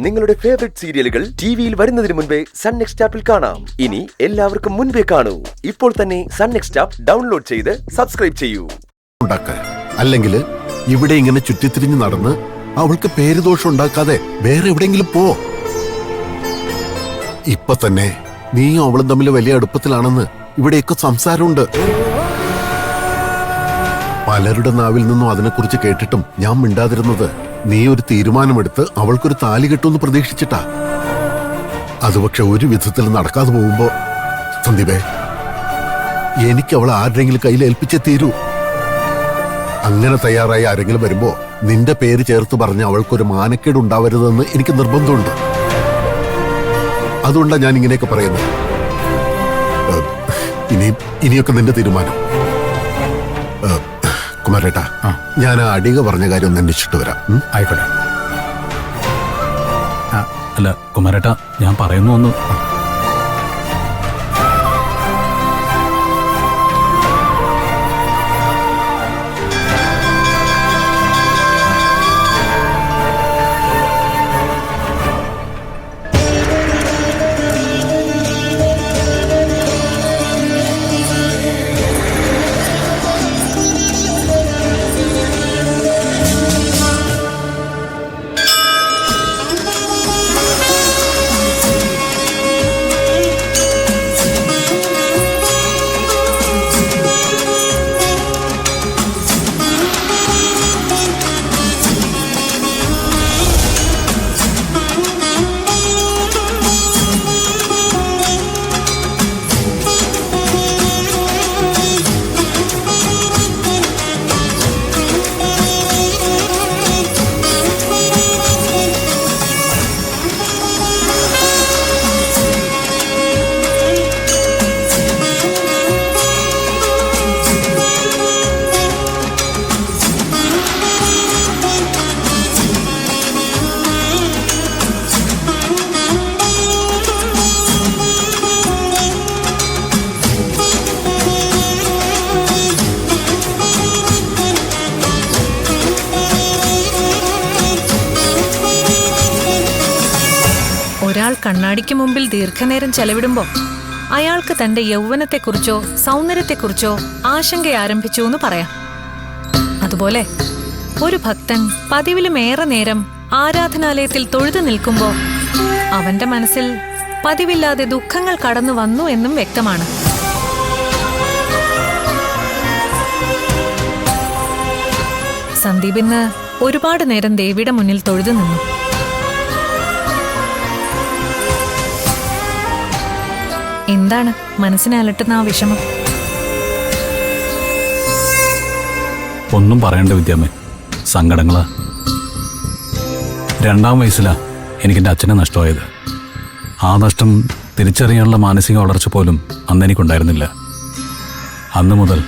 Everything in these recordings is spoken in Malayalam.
നിങ്ങളുടെ ഫേവറേറ്റ് സീരിയലുകൾ ടിവിയിൽ വരുന്നതിന് മുൻപേ സൺ നെക്സ്റ്റ് ആപ്പിൽ കാണാം. ഇനി എല്ലാവർക്കും മുൻപേ കാണൂ. ഇപ്പോൾ തന്നെ സൺ നെക്സ്റ്റ് ആപ്പ് ഡൗൺലോഡ് ചെയ്ത് സബ്സ്ക്രൈബ് ചെയ്യൂ. അല്ലെങ്കിൽ ഇവിടെ ഇങ്ങനെ ചുറ്റിത്തിരിഞ്ഞ് നടന്ന് അവൾക്ക് പേരുദോഷം ഉണ്ടാക്കാതെ വേറെ എവിടെയെങ്കിലും പോ. ഇപ്പൊ തന്നെ നീയും അവളും തമ്മിൽ വലിയ അടുപ്പത്തിലാണെന്ന് ഇവിടെയൊക്കെ സംസാരമുണ്ട്. പലരുടെ നാവിൽ നിന്നും അതിനെക്കുറിച്ച് കേട്ടിട്ടും ഞാൻ മിണ്ടാതിരുന്നത് നീ ഒരു തീരുമാനമെടുത്ത് അവൾക്കൊരു താലി കെട്ടുമെന്ന് പ്രതീക്ഷിച്ചിട്ടാ. അത് പക്ഷെ ഒരു വിധത്തിൽ നടക്കാതെ പോകുമ്പോ സന്ദീപേ, എനിക്ക് അവളെ ആരുടെങ്കിലും കയ്യിൽ ഏൽപ്പിച്ചേ തീരൂ. അങ്ങനെ തയ്യാറായി ആരെങ്കിലും വരുമ്പോ നിന്റെ പേര് ചേർത്ത് പറഞ്ഞ് അവൾക്കൊരു മാനക്കേട് ഉണ്ടാവരുതെന്ന് എനിക്ക് നിർബന്ധമുണ്ട്. അതുകൊണ്ടാണ് ഞാൻ ഇങ്ങനെയൊക്കെ പറയുന്നത്. ഇനിയൊക്കെ നിന്റെ തീരുമാനം. കുമാരേട്ടാ, ഞാൻ ആ അടിക പറഞ്ഞ കാര്യം ഒന്ന് അന്വേഷിച്ചിട്ട് വരാം. ആയിക്കോട്ടെ. അല്ല കുമാരേട്ടാ, ഞാൻ പറയുന്നു ഒന്ന്. ഒരാൾ കണ്ണാടിക്ക് മുമ്പിൽ ദീർഘനേരം ചെലവിടുമ്പോൾ അയാൾക്ക് തന്റെ യൗവനത്തെക്കുറിച്ചോ സൗന്ദര്യത്തെക്കുറിച്ചോ ആശങ്ക ആരംഭിച്ചു എന്ന് പറയാം. അതുപോലെ ഒരു ഭക്തൻ പതിവിലും ഏറെ നേരം ആരാധനാലയത്തിൽ തൊഴുതു നിൽക്കുമ്പോൾ അവന്റെ മനസ്സിൽ പതിവില്ലാതെ ദുഃഖങ്ങൾ കടന്നു വന്നു എന്നും വ്യക്തമാണ്. സന്ദീപ് ഇന്ന് ഒരുപാട് നേരം ദേവിയുടെ മുന്നിൽ തൊഴുതു നിന്നു. എന്താണ് മനസ്സിനെ അലട്ടുന്ന ആ വിഷമം? ഒന്നും പറയണ്ട വിദ്യാമേ, സങ്കടങ്ങളാ. 2ാം വയസ്സിലാ എനിക്കെൻ്റെ അച്ഛനെ നഷ്ടമായത്. ആ നഷ്ടം തിരിച്ചറിയാനുള്ള മാനസിക വളർച്ച പോലും അന്ന് എനിക്കുണ്ടായിരുന്നില്ല. അന്ന് മുതൽ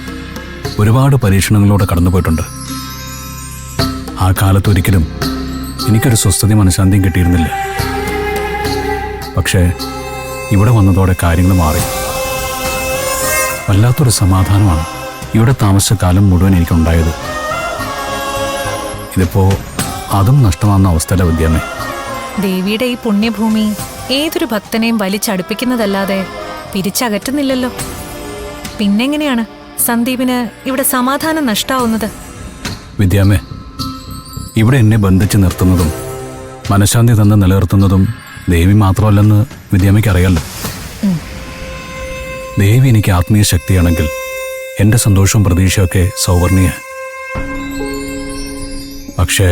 ഒരുപാട് പരീക്ഷണങ്ങളിലൂടെ കടന്നുപോയിട്ടുണ്ട്. ആ കാലത്തൊരിക്കലും എനിക്കൊരു സ്വസ്ഥത മനഃശാന്തിയും കിട്ടിയിരുന്നില്ല. പക്ഷേ ഇവിടെ വന്നതോടെ കാര്യങ്ങൾ മാറി. വല്ലാത്തൊരു സമാധാനമാണ് ഇവിടെ താമസിച്ച കാലം മുഴുവൻ എനിക്കുണ്ടായത്. ഇതിപ്പോ അതും നഷ്ടമാകുന്ന അവസ്ഥയിലെ വിദ്യാമേ. ദേവിയുടെ ഈ പുണ്യഭൂമി ഏതൊരു ഭക്തനെയും വലിച്ചടുപ്പിക്കുന്നതല്ലാതെ പിരിച്ചകറ്റുന്നില്ലല്ലോ. പിന്നെങ്ങനെയാണ് സന്ദീപിന് ഇവിടെ സമാധാനം നഷ്ടാവുന്നത്? വിദ്യാമേ, ഇവിടെ എന്നെ ബന്ധിച്ച് നിർത്തുന്നതും മനഃശാന്തി തന്നെ നിലനിർത്തുന്നതും ദേവി മാത്രമല്ലെന്ന് വിദ്യാമയ്ക്ക് അറിയാലോ. ദേവി എനിക്ക് ആത്മീയ ശക്തിയാണെങ്കിൽ എൻ്റെ സന്തോഷവും പ്രതീക്ഷയൊക്കെ സൗവർണീയ. പക്ഷേ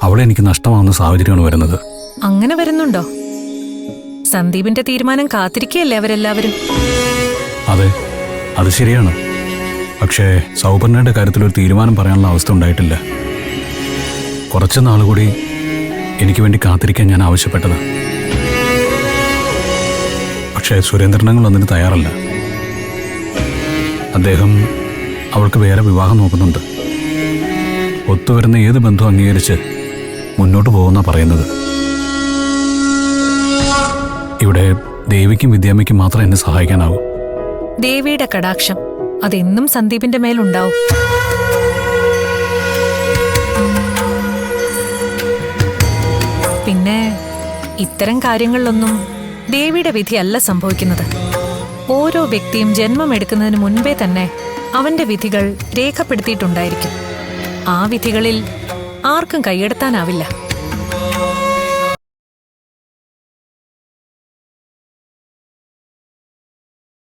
അവളെ എനിക്ക് നഷ്ടമാവുന്ന സാഹചര്യമാണ് വരുന്നത്. അങ്ങനെ വരുന്നുണ്ടോ? സന്ദീപിന്റെ തീരുമാനം കാത്തിരിക്കുകയല്ലേ അവരെല്ലാവരും? അതെ, അത് ശരിയാണ്. പക്ഷേ സൗവർണയുടെ കാര്യത്തിൽ ഒരു തീരുമാനം പറയാനുള്ള അവസ്ഥ ഉണ്ടായിട്ടില്ല. കുറച്ച് നാളുകൂടി എനിക്ക് വേണ്ടി കാത്തിരിക്കാൻ ഞാൻ ആവശ്യപ്പെട്ടത്. പക്ഷേ സുരേന്ദ്രനങ്ങൾ ഒന്നിന് തയ്യാറല്ല. അദ്ദേഹം അവൾക്ക് വേറെ വിവാഹം നോക്കുന്നുണ്ട്. ഒത്തുവരുന്ന ഏത് ബന്ധവും അംഗീകരിച്ച് മുന്നോട്ട് പോകുന്ന പറയുന്നത്. ഇവിടെ ദേവിക്കും വിദ്യാമ്മയ്ക്കും മാത്രം എന്നെ സഹായിക്കാനാവൂ. ദേവിയുടെ കടാക്ഷം അതെന്നും സന്ദീപിന്റെ മേലുണ്ടാവും. പിന്നെ ഇത്തരം കാര്യങ്ങളിലൊന്നും ദേവിയുടെ വിധിയല്ല സംഭവിക്കുന്നത്. ഓരോ വ്യക്തിയും ജന്മമെടുക്കുന്നതിന് മുൻപേ തന്നെ അവന്റെ വിധികൾ രേഖപ്പെടുത്തിയിട്ടുണ്ടായിരിക്കും. ആ വിധികളിൽ ആർക്കും കൈയെടുത്താനാവില്ല.